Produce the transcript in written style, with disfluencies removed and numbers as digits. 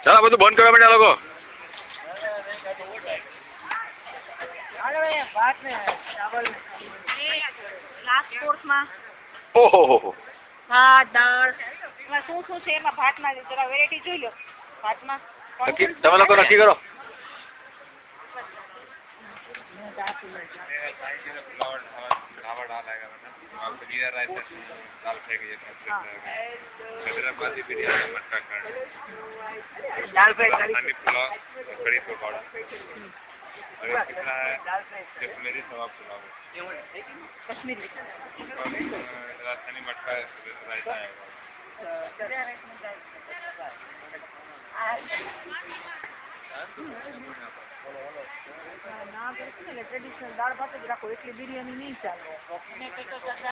ચાલો બધું બંધ કરવા માંડ્યા લોકો. ઓહો ભાત દાળ એમાં શું છે એમાં ભાતમાં જરા વેરાયટી જોઈ લો ભાતમાં તમે લોકો નક્કી કરો. दाल फ्राई कड़ी पकौड़ा और कितना है कश्मीरी कबाब पुलाव कश्मीरी राजस्थानी मटका रायता है ट्रेडिशनल दाल भात ज राखो એટલી બિરયાની નહીં ચાલે.